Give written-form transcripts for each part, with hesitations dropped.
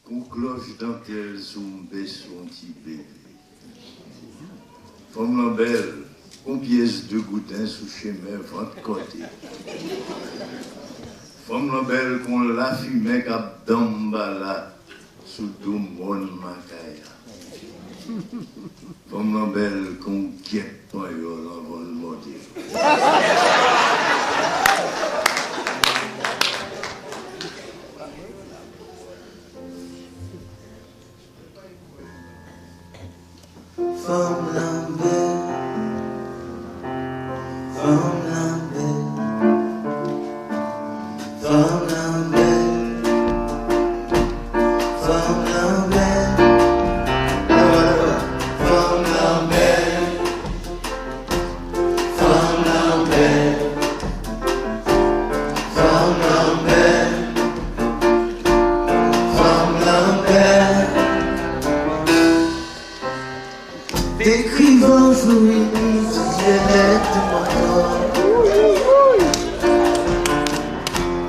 Qu'on cloche dentelle sous un besson petit bébé. Femme Lambelle, qu'on pièce de goudin sous chemin vent côté. Femme Lambelle, qu'on la fumée cap d'ambala sous tout mon macaya. Femme Lambelle, qu'on guette pas yon avant le monter. Femme Lambelle, Femme Lambelle, Femme Lambelle, Femme Lambelle, Femme Lambelle, Femme Lambelle, Femme Lambelle, Femme Lambelle. Décrivant jouir toutes les lettres de mon corps.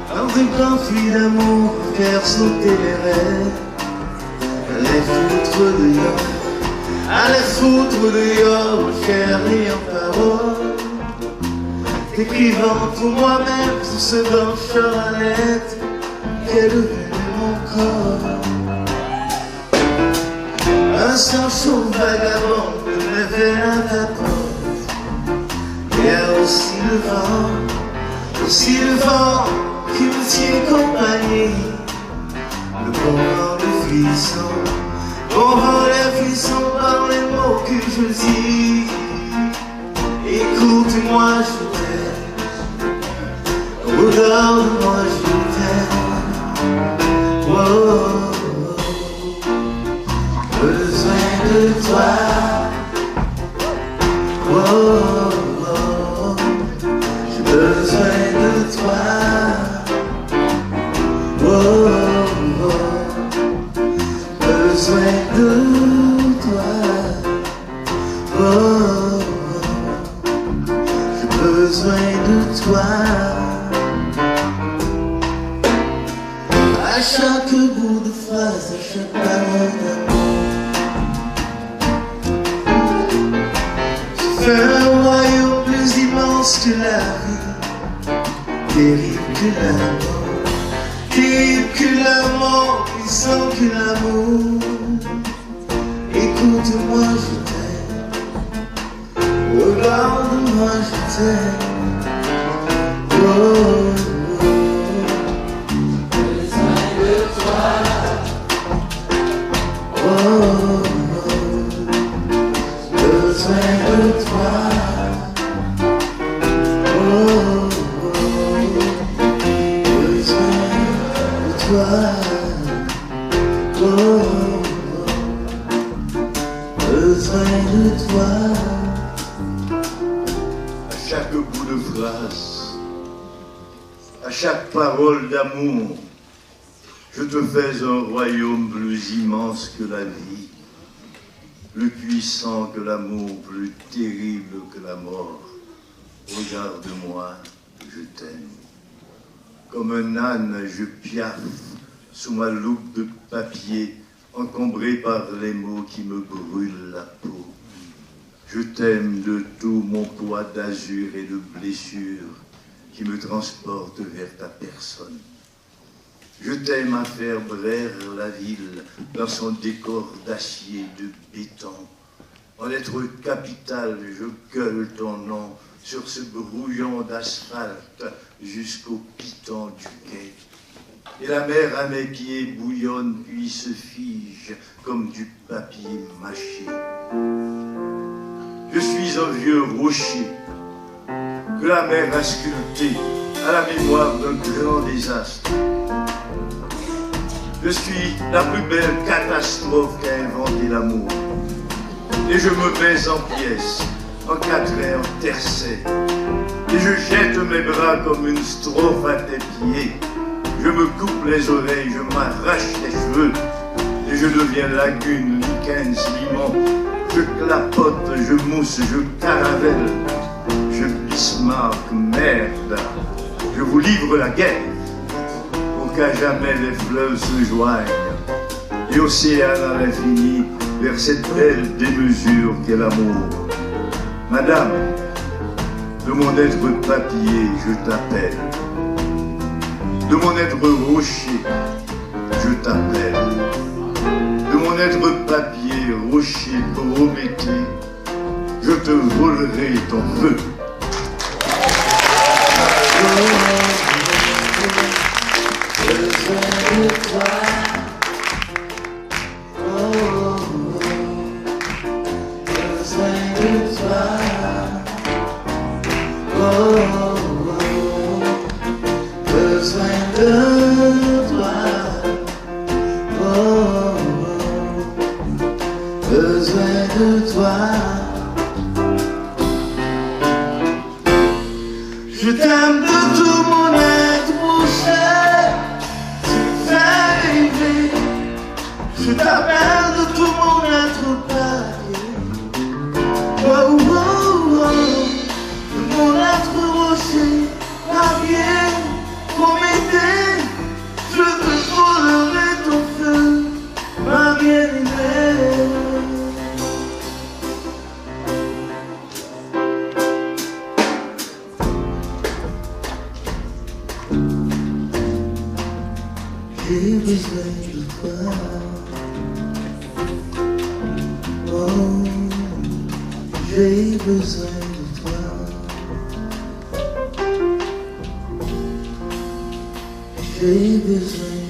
Dans un grand fil d'amour, faire sauter les rêves. Allez foutre dehors, allez foutre dehors, mon cher et en parole. Décrivant pour moi-même tout ce blancheur à lettres qu'est devenu mon corps. Un sang chaud vagabond me réveille à ta porte. Il y a aussi le vent qui me tient compagnie. Le bon vent de frisson, bon vent de frisson par les mots que je dis. Écoute-moi, je t'aime. Regarde-moi, je t'aime. Wow. Besoin de toi, oh, oh, j'ai besoin de toi, oh, oh, besoin de toi, oh, j'ai besoin de toi. À chaque bout de phrase, à chaque parole d'amour, fais un royaume plus immense que la vie, terrible que la mort, terrible que la mort, puissant que l'amour. Écoute-moi, je t'aime, regarde-moi, je t'aime. Oh, oh, oh. Besoin de toi. Oh, besoin de toi, oh, oh, besoin de toi, oh, besoin de toi. À chaque bout de phrase, à chaque parole d'amour, je te fais un royaume plus immense que la vie, plus puissant que l'amour, plus terrible que la mort. Regarde-moi, je t'aime. Comme un âne, je piaffe sous ma loupe de papier, encombré par les mots qui me brûlent la peau. Je t'aime de tout mon poids d'azur et de blessures qui me transportent vers ta personne. Je t'aime à faire braire la ville dans son décor d'acier, de béton. En lettres capitales, je gueule ton nom sur ce brouillon d'asphalte jusqu'au piton du quai. Et la mer à mes pieds bouillonne puis se fige comme du papier mâché. Je suis un vieux rocher que la mer a sculpté à la mémoire d'un grand désastre. Je suis la plus belle catastrophe qu'a inventé l'amour. Et je me mets en pièces, en quatrain, en tercet. Et je jette mes bras comme une strophe à tes pieds. Je me coupe les oreilles, je m'arrache les cheveux. Et je deviens lagune, lichen, limon. Je clapote, je mousse, je caravelle. Je Bismarck, merde. Je vous livre la guerre. Pour qu'à jamais les fleuves se joignent et océan à l'infini vers cette belle démesure qu'est l'amour. Madame, de mon être papier, je t'appelle. De mon être rocher, je t'appelle. De mon être papier, rocher, Prométhée, je te volerai ton feu. Besoin de toi. Je t'aime de tout mon être, mon cher. Tu me fais rêver. Je t'appelle de tout mon être papier. Oh, oh, oh. De mon être rocher, papier, Prométhée. Je te volerai ton feu, ma bien-aimée. J'ai besoin de toi. Oh, j'ai besoin de toi. J'ai besoin